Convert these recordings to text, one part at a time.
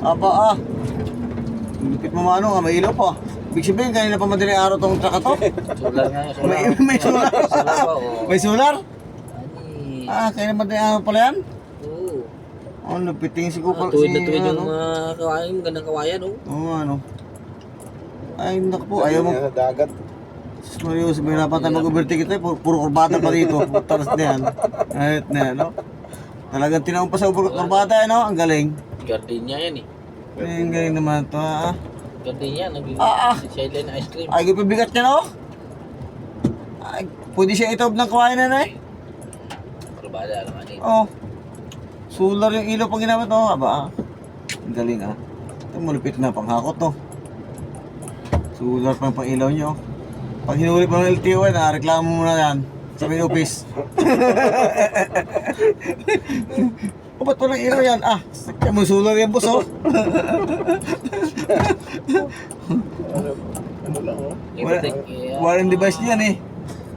Apa lupit mo mano nga, may ilaw pa. Ibig sabihin, kanina pa madaling araw tong truck to. Solar nga, solar. May solar. Solar pa, oh. May solar? Ani. Kanina madaling araw pala yan? Oo. Oh, lupiting si Kupal. Tuwid na tuwid yung mga kawayan, gandang kawayan, oh. Oo, ano. Ay, naku po, ayaw mo. Sa dagat. Seryoso, may hirapan tayo mag-overtake ito eh. Puro kurbata pa dito. Taras na yan. Ayot na yan, no? Talagang tinawag pa sa kurbata, no? Ang galing. Gardenia yan, eh. Ay, ang galing naman ito, ha? Gardenia, naging sideline ice cream. Ay, pabigat niya, no? Ay, pwede siya itaob ng kawain na, eh. Kurbada naman, eh. Oh. Solar yung ilaw pang ginamit, oh. Aba, ang galing, ah. Ito, malupit na panghakot, no? Solar pa pang ilaw niyo, oh. Pag hinuli pa ng LTO, reklamo mo na yan sa main office. O, ba't walang ilaw yan? Ah, sakya mo solar yan, boss, oh. Ano lang, oh. Walang device niyan, eh.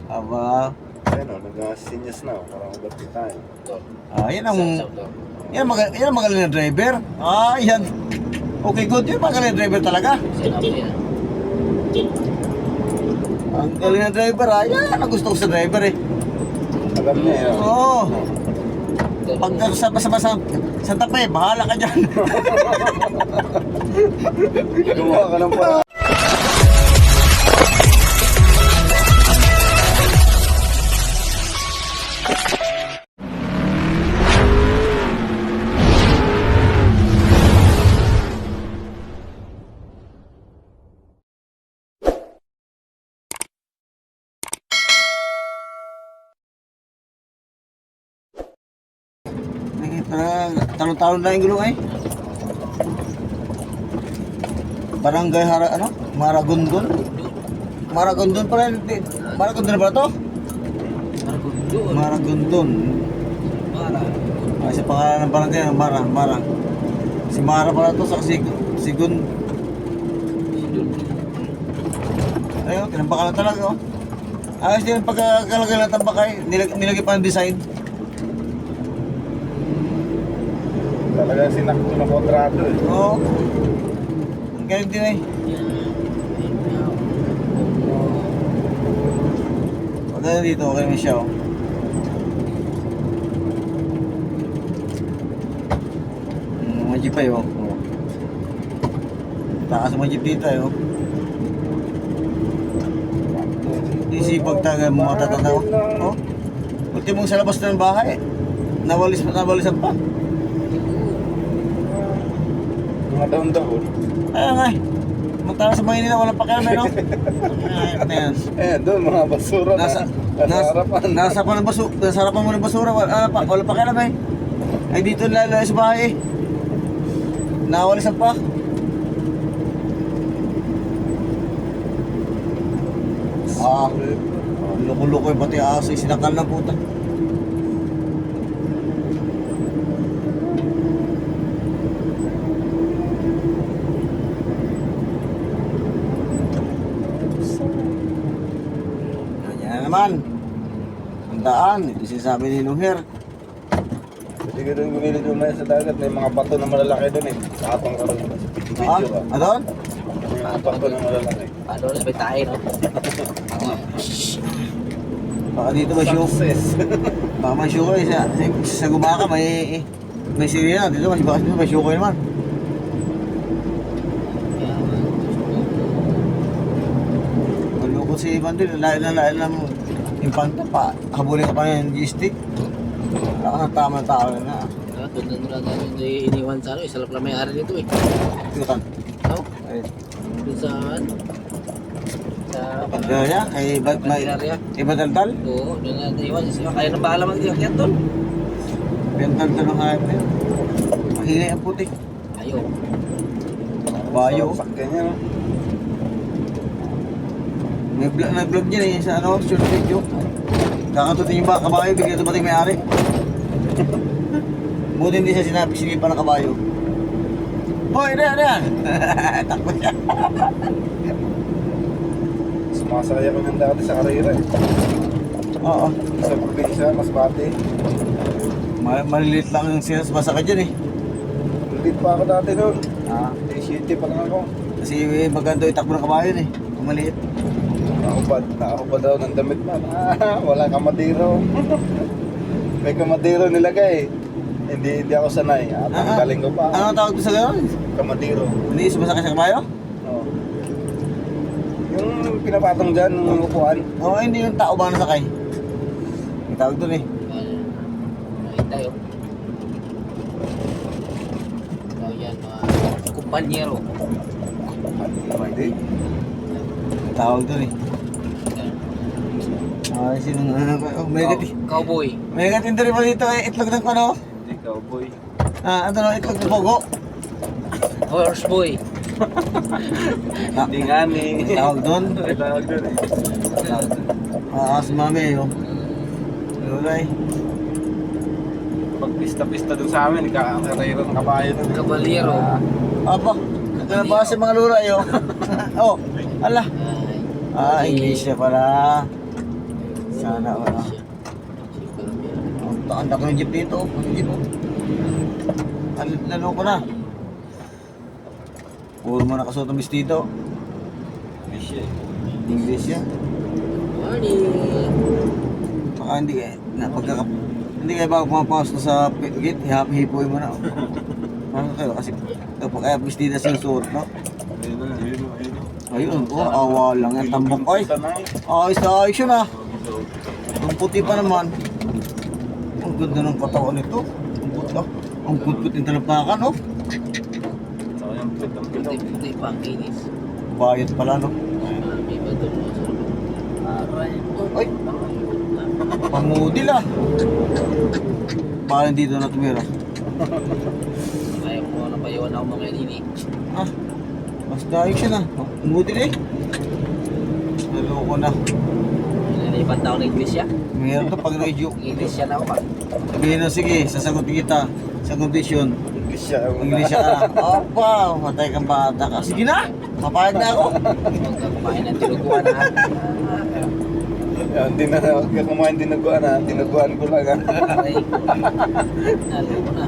Aba, Ayun, oh, nag-sinyas na, oh. Parang ba't tayo. yan ang... Yan ang magaling na driver. Yan. Okay, good. Yan magaling na driver talaga. Ang galing na driver, yan ang gusto ko sa driver, eh. Alam niya, eh, oh. Oo. Pag sama sa Santa Fe, bahala ka dyan. Gumawa ka ng parang. Talon-talon na yung gulong, eh. Barangay Maragondon. Maragondon pala. Maragondon na pala to? Maragondon. Ay, sa pangalan ng barangay, Mara. Si Mara pala to sa Sigun. Ayun, tinambakan na talaga, oh. Ayos din yung pagkakalagay ng tambakay. Nilagay pa ng design. Talagang sinakto ng kontrato, eh. Oo. Ang galing din, eh. Pagka dito, okay naman siya, oh. Mga jeep ay, oh. Takas mga jeep dito, eh, oh. Isipag taga mga tatanda, oh. Ultimong sa labas na ng bahay, eh. Nawalisan pa. Mga daon-daon. Ayun nga, magtala sa bahay nila, walang pakialam, eh, no? Ayun na yan. Doon, mga basura nasa harapan. Nasa harapan mo ng basura, wala pakialam, eh. Ay dito lalo sa bahay, eh. Nawalisan pa. Loko-loko yung pati aso, sinakal na puta. Yan naman. Ang daan, ito sinasabi ni Nuher. Hindi ka doon gumili doon sa dagat. May mga bato na malalaki doon, eh. Katong ka doon. Video ka. Adon? May mga bato na malalaki. Paano na may tayo, no? Baka dito may show. Success. Baka may show kayo sa Gumaka, may sirena. Dito may show kayo naman. Malukot si Bandil, lain ng impanta pa. Habulin ka pa ng G-stick. Wala ka ng tamang tao na. Doon na nila namin iniwan sa ano, isa lang pala may-ari nito, eh. Tutan. No? Ay, Doon sa pagdala niya, kay Badaldal. Oo, doon na naiwan. Kaya nang bahala mag-iyak doon. Badaldal ng hayop na yun. Mahina yung puti. Ayaw. Bayo. Sakyan niya, no? Nag-vlog niya eh, sa short video. Kakatutin yung kabayo, bigla dumating may-ari. Buti hindi siya sinipa ng kabayo. Hoy, yan! Takbo siya. Sumasaya ko ng dati sa karera, eh. Oo. Sa probinsya, Masbate. Maliliit lang yung sinasmasaka dyan, eh. Ulit pa ako dati noon. Ah, 17 pa lang ako. kasi maganda itakbo ng kabayo eh. Kung maliit. Nakahubad daw ng damit na. Wala kamadiro. May kamadiro nilagay. Hindi ako sanay. Ang galing ko pa. Ano ang tawag doon sa gano'n? Kamadiro. Hindi sumasakay sa kabayo? Oo. Yung pinapatong dyan, ng upuan. Oo, hindi yung tao ba nasakay? May tawag doon eh. Nakita yun. So yan, mga kumpanyero. Hindi. May tawag doon eh. Ah, sino nga? May gati. Cowboy. May gatinda rin pa dito eh. Itlog ng ano? Hindi cowboy. Ah, ano no? Itlog ng pogo. Horse boy. Hindi nga ni. May tawag doon. May tawag doon eh. Ah, si mami yun. Lulay. Pag pista-pista doon sa amin, kakakarayo ng kabayo doon. Kabalero. Apa, nagkala si mga lulay oh. Oh, ala. Ah, English na pala. Sana wala. Ang laki ng jeep dito. Ang jeep oh. Lalo ko na. Puro mo nakasuot ng vestido. English yan. Morning. Baka hindi hindi kayo bago pumapasok sa gate, hihipuin mo na. Ano kayo kasi kapag kaya vestida sinusuot, no? Ayun, oh, awa lang yan, tambok. Ay, ayos na ayos yun ah. Ang puti pa naman. Ang ganda ng katawan nito. Ang puti, ang putput yung talapakan, oh. Puti pa ang kinis. Bayad pala, no? May ba doon mo sa aray. Ay, pamudil ah. Parang dito na tumira. Ayaw mo na payawan ako mga nini. Ah, mas dahil siya na. Pamudil eh. Naloko na. Nalipad ako ng iglesia. Mayroon to pag radio. Iglesia na ako pa. Sabihin na, sige, sasagutin kita sa kondisyon. English siya. English ka na. Opa, matay kang bata ka. Sige na, mapayag na ako. Huwag ka kumain ng tinuguan ha. Hindi na ako kumain dinuguan ha. Dinuguan ko lang ha. Aray. Naloko na.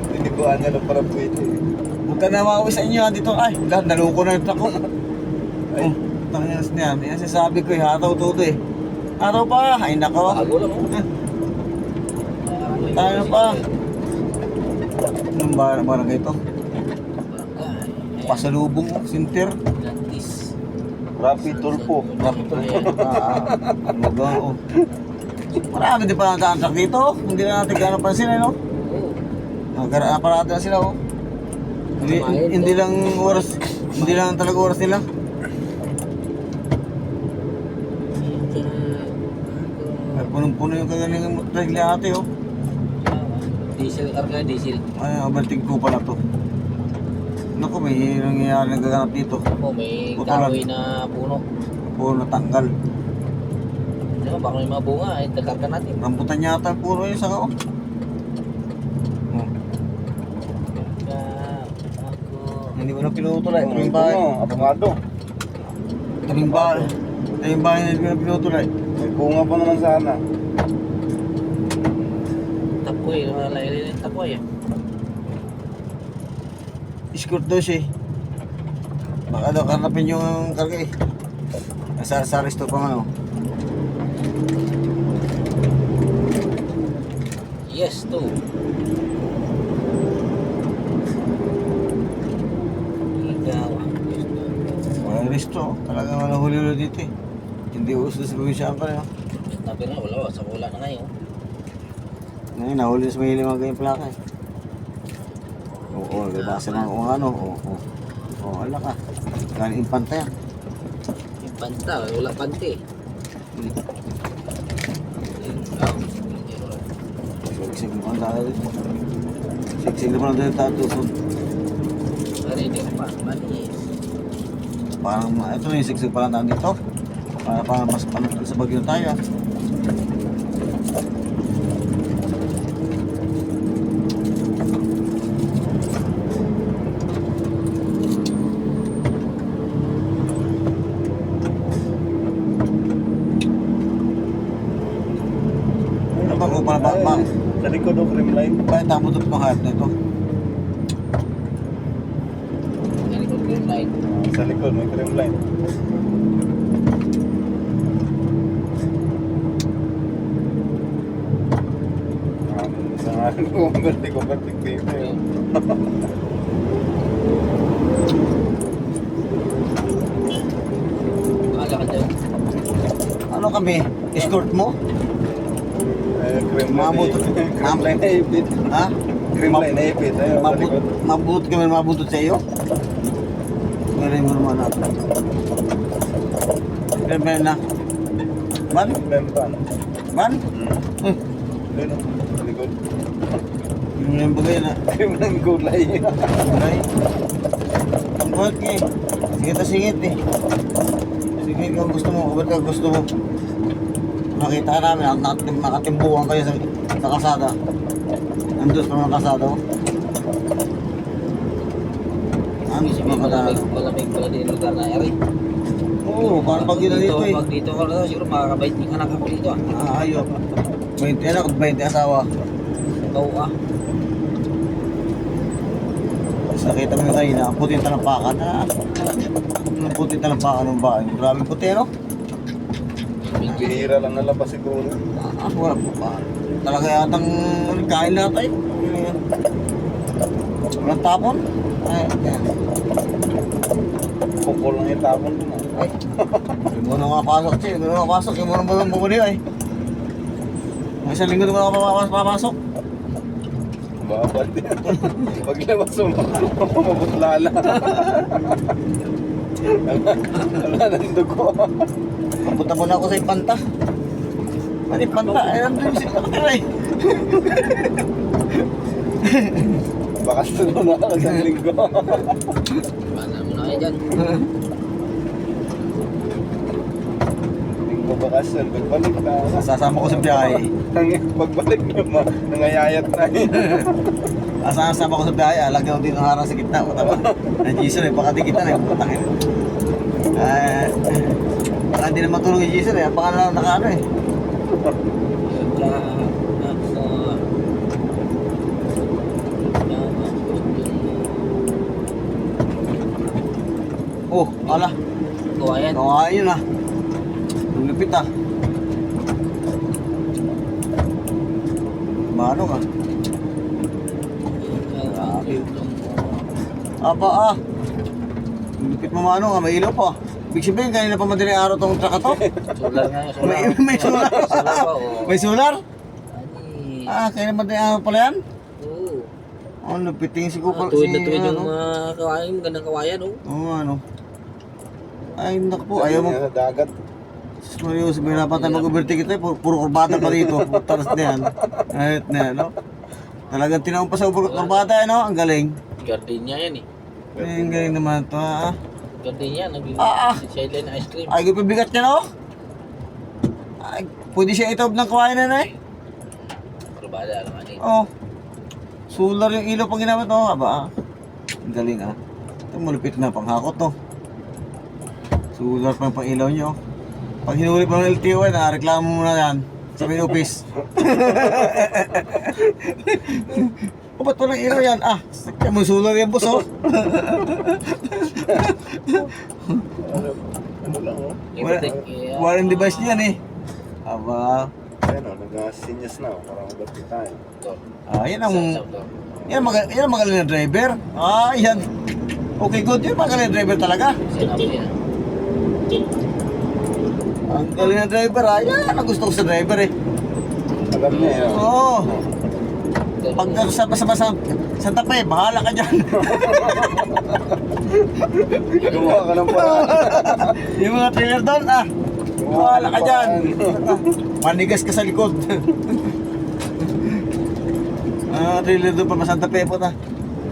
Dinuguan niya lang para pwede. Huwag ka na mauwi sa inyo. Dito, ay, naloko na yung ako. Ay. Oh, tangyas niya. Yan sasabi ko, hataw todo eh. Hataw pa, ay nako. Bago lang oh. Tayo pa. Anong barangay ito? Barangay. Pasalubong, sinter. Lantis. Rapi Tulpo. Rapid to. Oh. Marami din pa nagtaantrak dito. Hindi na natin gano'ng pansin eh, no? Naparada na sila, oh. Hindi lang oras, hindi lang talaga oras nila. Ay, punong-puno yung kagalingan mo dahil ate, oh. Diesel karga, diesel. Ay, abaltig ko pala to. Naku, may nangyayari nagaganap dito. Ako may Putulan. kahoy na puno. Puro natanggal. Diba, baka may mga bunga ay takarga natin. Rambutan yata puro yung saka, oh. Oh. Ako. Hindi mo na pinutol ay. Ito yung bahay. Abangado. Ito yung bahay. Ito yung bahay na hindi mo na pinutol ay. May bunga pa naman sana. Tapoy, malalayo yung tapoy ah. Escort daw siya eh. Baka daw karnapin yung karga eh. Sa resto pa nga, oh. Yes, to. Ikaw ang gusto. Walang resto. Talagang walang huli-huli dito eh. Hindi uso sa probinsyahan pa rin, oh. Tapi na wala, sa wala na ngayon. Ngayon, nahuli sa may limang ganyang plaka eh. Oo, nabasa lang kung ano. Oo. Oo, ala ka. Galing impanta yan. Yung panta, wala pante. Ikaw. Siksik mo ang dahil dito. Siksik mo lang dahil tatusod. Pero hindi ko pa, manis. Parang, ito na yung siksik pa lang dito. Para mas panutol sa bagyo tayo. Ano ba kung para Sa likod ng cream line. bakit tamo doon pang hayop na ito? light. Sa likod, may trim line. Convertik dito eh. Kala ka dyan. Ano kami? Escort mo? Cream Mabot. line na ipit. Ha? Cream line na ipit. Ayun, sa likod. Mabut kami mabutot sa iyo? Galing mo naman ako. Galing na. Ban? Cream pan. Ban? Eh, Ayun, sa likod. yung bagay na. Cream line gulay. Bagay. Ang buhat ka eh. Singit na singit eh. Sige kung gusto mo, kung ka gusto mo. Nakita namin, nakatimbuhan kayo sa kalsada. Nandun sa mga kalsada. Oh. Ang Kasi may malamig pala din yung lugar na eri. Oo, parang pag yun dito eh. Pag dito ka na, siguro makakabait yung anak ako dito ah. Ayok. 20 anak, 20 asawa. Ikaw ah. Tapos nakita mo kayo na ang puti ng talampakan. Ang puti ng talampakan ng bahay. Grabe puti, no? Bihira lang nalabas siguro. Wala po pa. Talaga yatang kain natin. Walang tapon. Ay, yan. Pukol lang itapon ko na. Ay. Hindi mo na makapasok, Che. Hindi mo na makapasok. Hindi mo na mga bumuli, ay. May isang linggo na mo papasok. Babal din. Paglabas mo, mabutlala. Wala nang dugo. Papunta muna ako sa Ipanta. Ano Ipanta? Ay, nandun yung sinakatira eh. Baka sunod na ako sa linggo. Paano mo na kayo dyan? Linggo bakasyon, pagbalik na. Sasama ko sa biyahe. Pagbalik na, nangayayat na eh. Asama ko sa biyahe. Lagyan ko dito ng harang sa gitna. Tama. Na-Jason eh. Baka di kita na. Putangin. Baka di na matulog yung Jason eh. Baka na nakaano eh. Oh, ala. Kawayan. Kawain yun ah. Ang lupit ah. Mano ka? Apa ah. Ang lupit mo mano ka. May ilaw pa. Big sabihin kanina pa madaling araw tong traka to. Solar nga yung solar. May solar. Solar pa o. May solar? Ani. Ah, kanina madaling araw pala yan? Oo. Oh, lupiting si Kupal. Tuwid na tuwid yung mga kawayan. Magandang kawayan oh. Oo, ano. Ay, naku po. Ayaw mo. Sa dagat. Sus Mario, sabihin na pa tayo mag-overtake ito. Puro kurbata pa dito. Taras na yan. Ayot na yan, no? Talagang tinawag pa sa kurbata, no? Ang galing. Gardenia yan eh. Ay, ang galing naman ito, ha? Gardenia. Naging Ah, ah. sideline ice cream. Ay, pabigat niya, no? Ay, pwede siya itob ng kawain na, eh. Kurbada naman eh. Oh. Solar yung ilaw pang ginamit, no? Aba, ah. Ang galing, ah. Ito, malupit na panghakot, no? Solar pa yung pang ilaw nyo. Pag hinuli pa ng LTO, nakareklamo mo na yan sa main office. O, ba't walang ilaw yan? Ah, sakya mo solar yan, boss, oh. Ano lang oh. Walang device niyan, eh. Aba, Ayun oh, nag-sinyas na oh. Parang magati tayo. yan ang magaling na driver. Ah, yan. Okay, good. Yan magaling na driver talaga. Sinabi niya. Ang galing na driver, ah. Yan ang gusto ko sa driver, eh. Alam niya yun. Oo. Pag sama sa Santa Fe, bahala ka dyan. Gumawa ka ng paraan. Yung mga trailer doon, ah. Bahala ka dyan. Manigas ka sa likod. Trailer doon pa Santa Fe po na.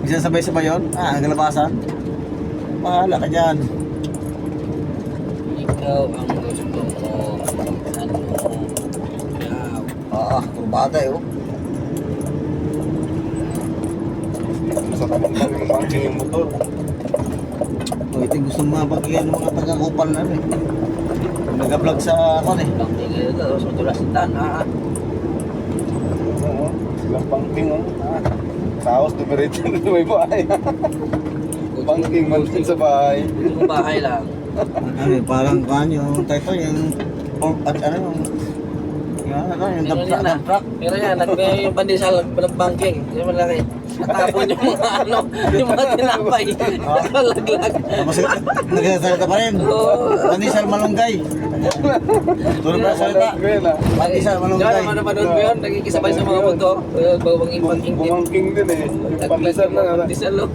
Bisa sabay-sabay yun. Ah, ang galabasan. Bahala ka dyan. Ikaw ang gusto mo. Ano? Ikaw. Kurbada eh, oh. Sa pang-banking yung motor. Oh, ito yung gusto mga bagyan ng mga taga-kupal na rin. Nag-vlog sa ako eh. Bang tingin ito. Tapos matulas itan. Oo. Silang banking oh. Tapos dumiretso na may bahay. Banking man din sa bahay. Yung bahay lang. Ano, parang yung title, yung at ano yung Pero yan na. dump truck. Pero yan, yung pandesal ng banking. Yung malaki. Natapon yung mga ano, yung mga tinapay. Nakalaglag. Tapos nagsasalita pa rin. Oo. Pandesal malunggay. Tulad pa salita. Pandesal Diyan malunggay. naman napanood ko yun, nagkikisabay sa mga bundok. Bawangin banking din. Bumangking din eh. Yung pandesal na. Pandesal lo.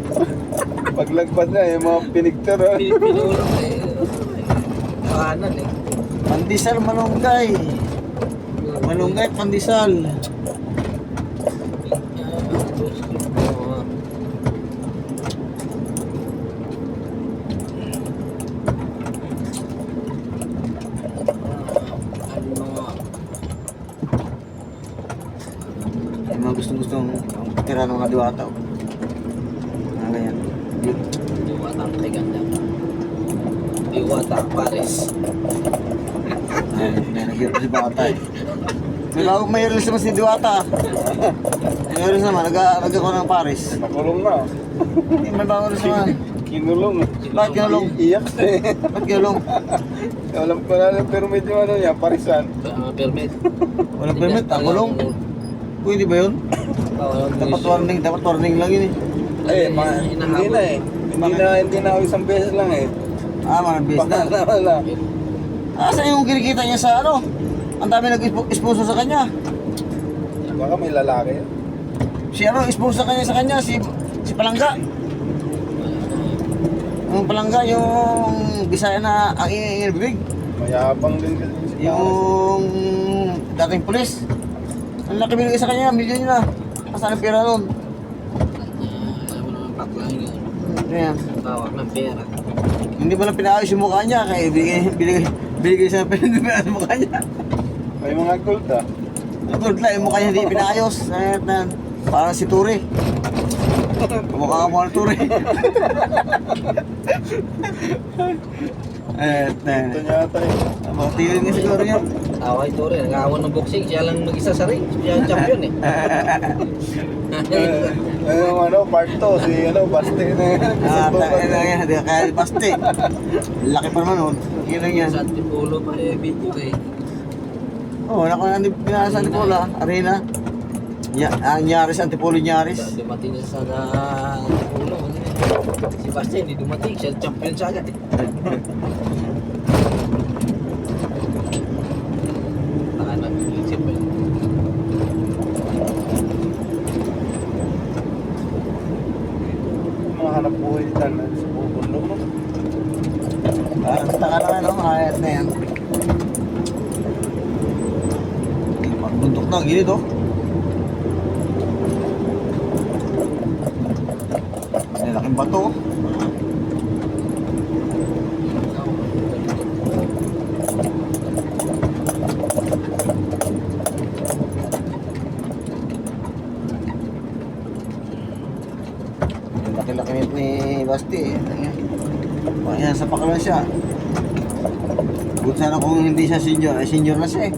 Paglagpas niya, yung mga pinikter. Pinulong eh. Pahanan eh. Pandesal malunggay. Malunggay, pandesal. Yung mga gustong tira ng mga diwata. Mga ganyan. Diwata ang kay ganda. Diwata Paris. Ay, naghirap si bata eh. May release naman si Diwata. May release naman, nag-ako ng Paris. Nakulong na. May bago release naman. Kinulong. Bakit kinulong? Iyak eh. Ba't kinulong? Alam ko na lang, pero medyo ano niya, parisan. Permit. Walang permit, ang kulong. Pwede ba yun? Dapat warning lang yun eh. Hindi na eh. Hindi na ako isang beses lang eh. Ah, marang base na. Wala. Asa yung kinikita niya sa ano? Ang dami nag-sponsor sa kanya. Baka may lalaki. Si ano, sponsor sa kanya, si Palangga. Yung Palangga, yung Bisaya na ang inibig. Mayabang din kasi si Yung dating pulis. Ang laki binigay sa kanya, milyon yun na. Asan ang pera nun? Alam mo naman bakla yun. Ayan. Tawag ng pera. Hindi ba lang pinaayos yung mukha niya, kaya binigay sa pera, hindi pinaayos yung mukha niya. May mga gold ah. Ang good lang, yung mukha niya hindi pinaayos. Parang si Turi. Mukha ka mukha ng Turi. Ito niya ata eh. Mga tiwin nga siguro niya. Tawag ito rin. Nag-awan ng boxing. Siya lang mag-isa sa ring. Siya ang champion eh. Yung ano, part 2, si ano, Baste na yan. Hindi ka kaya paste. Laki pa naman nun. Yun lang yan. Sa Antipulo pa eh. Video eh. Oo, wala ko na pinasa Antipolo, Arena. Nyaris, Antipolo Nyaris. Dumating niya sa Antipulo. Si Basti hindi dumating. Siya champion siya agad eh. Tahanan ng isip eh. Mga hanap buhay dyan sa bubundok no? Parang taka na ano, ayat na yan. Pagbundok na, gilid oh. May laking bato oh. Laki-laki ni Basti eh. Ayan, sa pakalan siya. Buti sana kung hindi siya senior, ay senior na siya eh.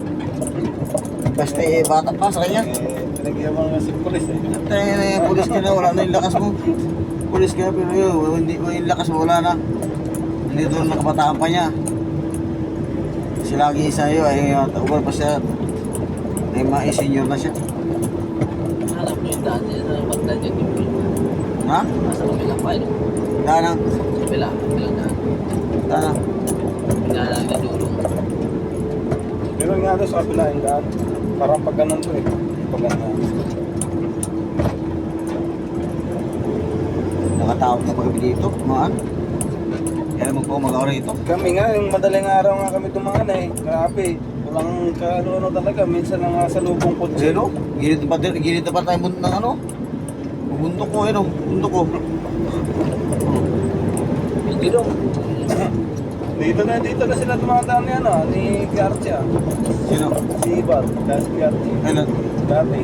Basti eh, bata pa sa kanya. Pinag-iyaman nga si polis eh. At pulis ka na, wala na yung lakas mo. Pulis ka, pero yun, hindi mo yung lakas mo, wala na. Hindi doon nakabataan pa niya. Kasi lagi isa yun, ay taubar pa siya. Ay ma-senior na siya. Alam mo yung daan niya sa banda dyan yung film. Ha? Nasa kabilang pa yun. Danang, Kabilang daan. danang. Pinaalang na dulong. Pero nga doon sa kabila yung daan. Parang pag ganun to eh. Pag ganun. Nakatawag na pag dito, maan. Kaya mo po mag-aura ito. Kami nga, yung madaling araw nga kami tumangan eh. Grabe. Walang kaano-ano talaga. Minsan na nga sa lubong po. Zero? Gilid na pa tayo ng ano? Bundok ko, ano? Bundok ko. Video dong. Dito na sila tumataan ni ano, ni Garcia. Sino? Si Ibar, kaya si Garcia. Kailan? Dati.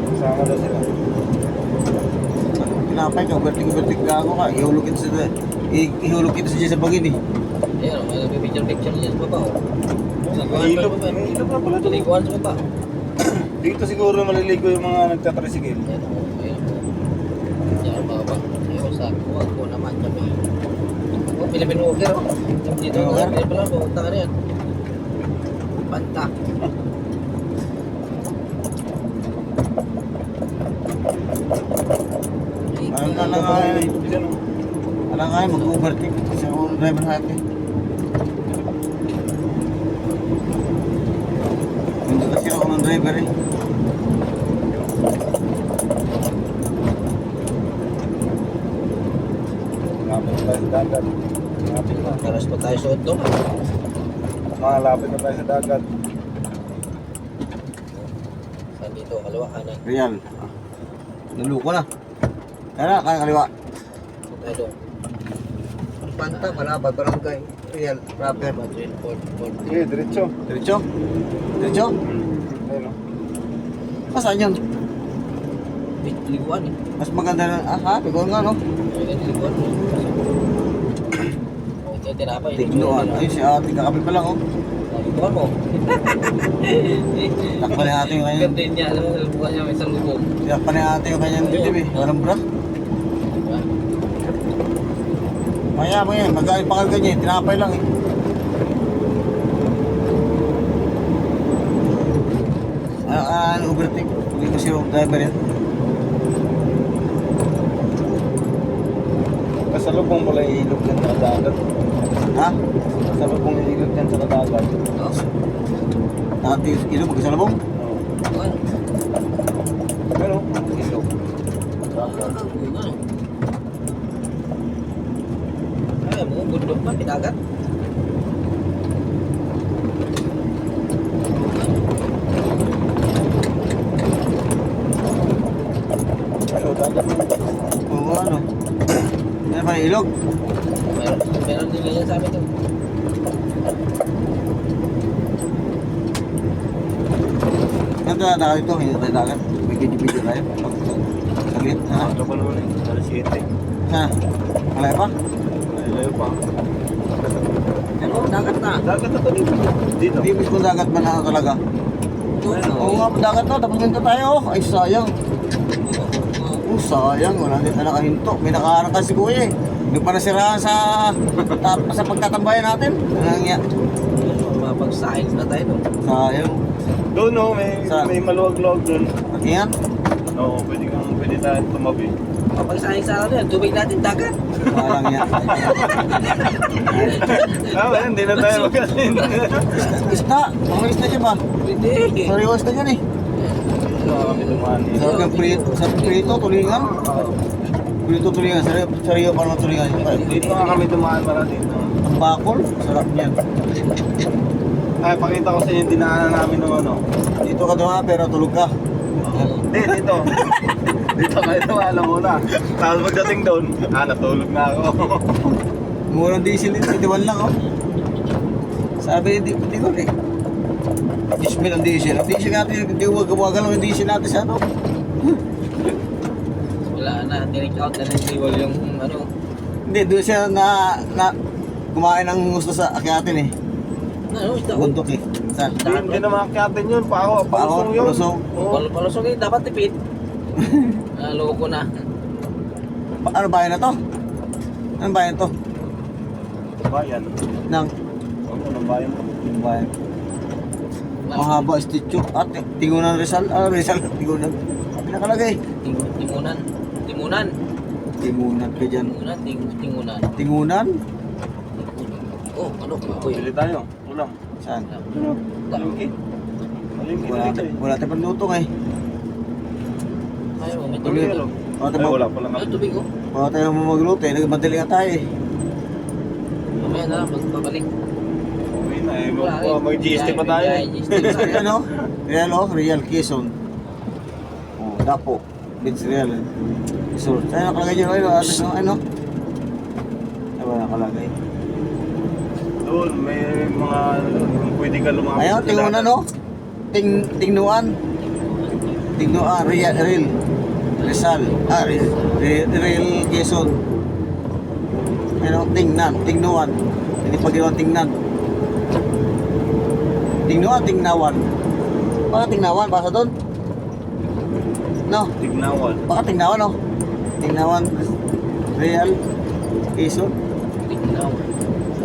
Kasama daw sila. Pinapay ka, ubertik ka ako ka. Ihulog kita sa bagin eh. Ayan, may picture niya sa baba oh. Ilog na pala ito. Tulikuan sa baba. Dito siguro maliligo yung mga nagtatricycle. Ayan oh. Ayan. Ayan ang baba. Ayan sa kuwan. Tama kami. Oh, Philippine Walker, oh. Dito Walker? nga, pala, pumunta ka na yan. Banta. Alang nga mag-overtake sa driver natin. Hindi kasi ako ng driver eh. Lapit na tayo sa dagat. Lapit na. Karas pa tayo sa Otto. Malapit na tayo sa dagat. Saan dito? Kaliwa, kanan. Real. Naluko na. Kaya kaya kaliwa. Saan tayo doon? Panta, malabad, barangay. Real, proper. Madrid, Port. Sige, diretso. Diretso? Diretso? Ayun o. Saan yun? Liguan eh. Mas maganda na, ha? Ikaw nga, no? Ayun, liguan. Oh, ito yung tinapay. Tignoan. Ayun si ate, kakapi pa lang, oh. Liguan mo. Takpan ni ate yung kanyang, Ganda niya. Alam mo, liguan niya may isang lubong. takpan ni ate yung kanyang dibdib eh. Walang bra. Diba? Maya, magaling pakal ganyan, tinapay lang eh. Overtake. Hindi ko si driver yan. Kasalubong mo lang yung ilog dyan sa dagat. Ha? Kasalubong yung ilog dyan sa dagat. Oh, Dati ilo magkasalabong. Oo. liguan. Pero, Ilog. Liguan. Ay, mo, gundok pa, pinagat. ano, dagat mo. Oo, ano? Yan pa ilog. Meron din yan sa amin to. Yan tayo dito, hindi tayo dagat. May video tayo. Salit, ha? Ano pa naman eh, alas 7. Ha? Malay pa? Layo pa. Ano, dagat na. Dagat na to dito. Dito. Hindi mismo dagat ba na talaga? Oo nga, dagat na. Tapos minta tayo. Ay, sayang. Oh, sayang. Wala din na nakahinto. May nakaharang kasi kuya eh. Hindi pa nasiraan sa pagtatambayan natin. Ano nga? Mapag-science na tayo doon. Sayang. Doon no, may maluwag-luwag doon. At yan. Oo, pwede tayo tumabi. Mapag-science sa ano yan, tubig natin dagat. Sayang yan. Hindi na tayo magaling. Isda. Mga isda dyan ba? Pwede. Sariwa isda dyan eh. Kami dumaan dito. Sa prito, tulingan. Prito, tulingan. Sariwa pa naman tulingan. Dito nga kami dumaan para dito. Ang bakol. Sarap niyan. Ay, pakita ko sa inyo yung dinaanan namin ng ano. Dito ka dumaan pero tulog ka. Hindi, dito. Dito kayo alam mo na. Tapos pagdating doon, natulog na ako. Murang diesel din, 21 lang oh. Sabi, di ko eh. Ismail ang diesel. Ang diesel natin, hindi wag-wagan lang yung diesel natin sa ano. Wala na, tinake out na ng fuel yung ano. Hindi, doon siya na kumain ng gusto sa akin eh. Ano, isda. Bundok eh. Saan? Hindi na makakatin yun. Palusong yun. Palusong. Oo. Palusog yun, dapat tipid. Loko na. Ano bayan na to? Anong bayan to? Bayan. Nang Oo, ng bayan to. bayan. Mahaba statue. At Tingunan Rizal. Rizal. Tingunan. Pinakalagay. Timunan. Tingunan ka dyan. Tingunan. Tingunan? Oh, ano? Uy. Bili tayo. Ulam. Saan? Malingki. Malingki na dito eh. Wala tayong panlutong eh. Ayaw, may Tuloy. tubig. Wala pala nga. Ay, tubig ko. Wala tayong magluto eh. Nagmadali nga tayo eh. Mamaya na lang, magbabalik. Uwi na eh. Mag-GST pa tayo eh. Ano? Real oh, Real Quezon. Oh, Dapo. Beach Real. So, saan nakalagay dyan? Ano? Ano ba nakalagay? Doon, may mga pwede ka lumapit. Ayun, tingunan no? Tingnuan. Tingnuan, Real. Rizal. Real Quezon. Ano? Tingnuan. Hindi pa ginawa tingnan. Tingnawan. Baka tingnawan, basa doon. No? Tignawan. Baka tingnawan, no? Tingnawan, Real, Quezon. Tignaw.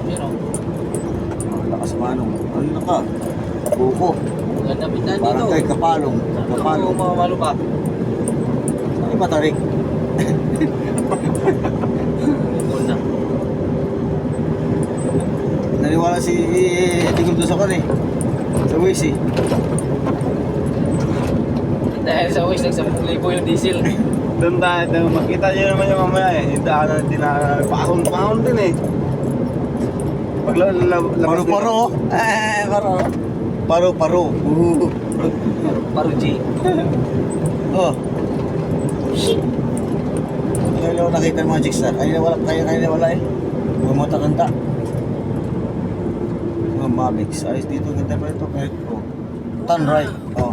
Pero, Lakas manong. Ano na ka? Buko. ganda pindahan dito. Barangay Kapalong. Kapalong. Ano mga malo ba? Ano ba tarik? Bukol na. Naniwala si Digong doon sa kan eh. Sa Waze eh. Dahil sa Waze, nag-10,000 yung diesel. Doon tayo, makita nyo naman yung mamaya eh. Yung daanan, pakahon din eh. Pag labas Paro-paro. Paro. Paro-paro. Paro G. Oh. Ngayon ako nakita ng mga jigstar. Kanina wala eh. Bumunta kanta. Mga Mavix. Ayos dito. Ganda pa ito. Kahit oh. Turn right. Oh.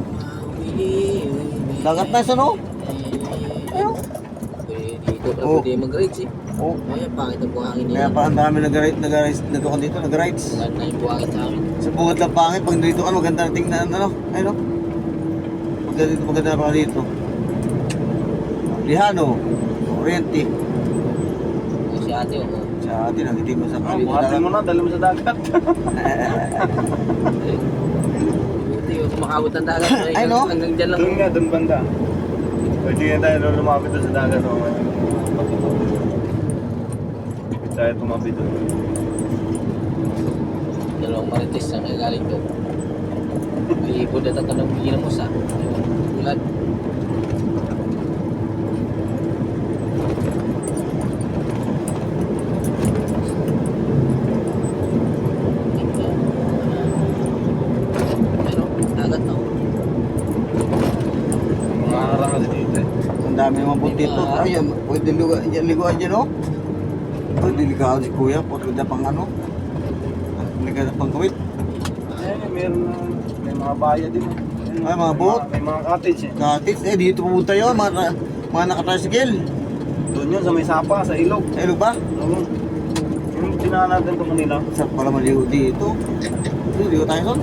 Dagat na isa no? Ayun. Dito ka Oh. pwede mag-rides eh. Oh. Ay, pangit ang buhangin Kaya nila. pa ang dami nag-rides dito. Nag-rides. Maganda na yung buhangin sa amin. Sa bungad lang pangit. Pag dito ka maganda na tingnan. Ano? Ayun no? Maganda pa dito. Lihano. Oriente. O si ate o. Sa atin, nagitim mo sa buhatin mo na, dali mo sa dagat. Buti yung kumakabot ng dagat. Ay, no? Hanggang dyan lang. Doon nga, doon banda. Pwede nga tayo lumapit doon sa dagat. Oh. Pwede tayo tumabi doon. Dalawang marites na nagagaling doon. Liipod at tatanong ginamos ha. Tulad. Pero, dagat na. Mga harang kasi dito eh. Ang dami naman po dito. Ay, pwede liguan dyan, oh. Ay, delikado si kuya. Pwede pang ano. Delikado pang kawit. May mga bayan din eh. Ay, mga boat. May mga cottage eh. Katit, dito pumunta yun. Mga nakatricycle. Doon yun sa may sapa, sa ilog. Sa ilog ba? Oo. Yung tinahan natin ito kanina. Sa pala maligo dito. Ligo tayo son.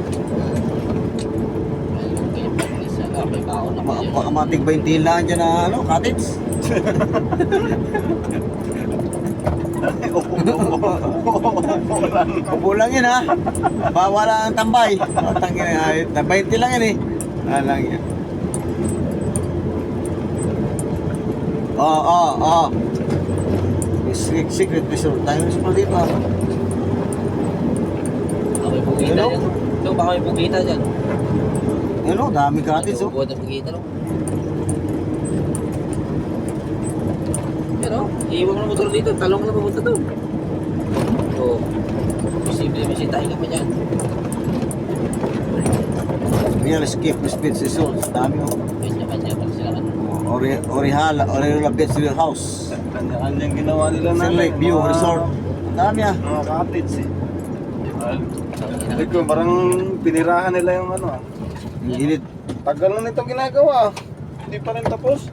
Ayun, kaya practice na. May baon na kayo. Baka matig 20 lang dyan na ano, cottage. Upo lang yun ha. Bawala ang tambay. Tangin na 20 lang yan eh. Lang yan. Oo. Secret resort tayo sa dito ha. Baka may pugita Hello? dyan. Ito, baka may pugita dyan. Ano, dami cottage oh. Buwan ng pugita no? Pero, iiwan mo ng motor dito. Talong ka na papunta doon. So, posible bisitahin ka pa dyan. Real escape speed resort. Dami oh. Kanya-kanya pag sila kan. Oriola Beach House. Kanya-kanyang ginawa nila na. Lake View Resort. Ang dami ah. Mga cottage eh. Hindi ko, parang pinirahan nila yung ano ah. Ang init. Tagal na nito ginagawa. Hindi pa rin tapos.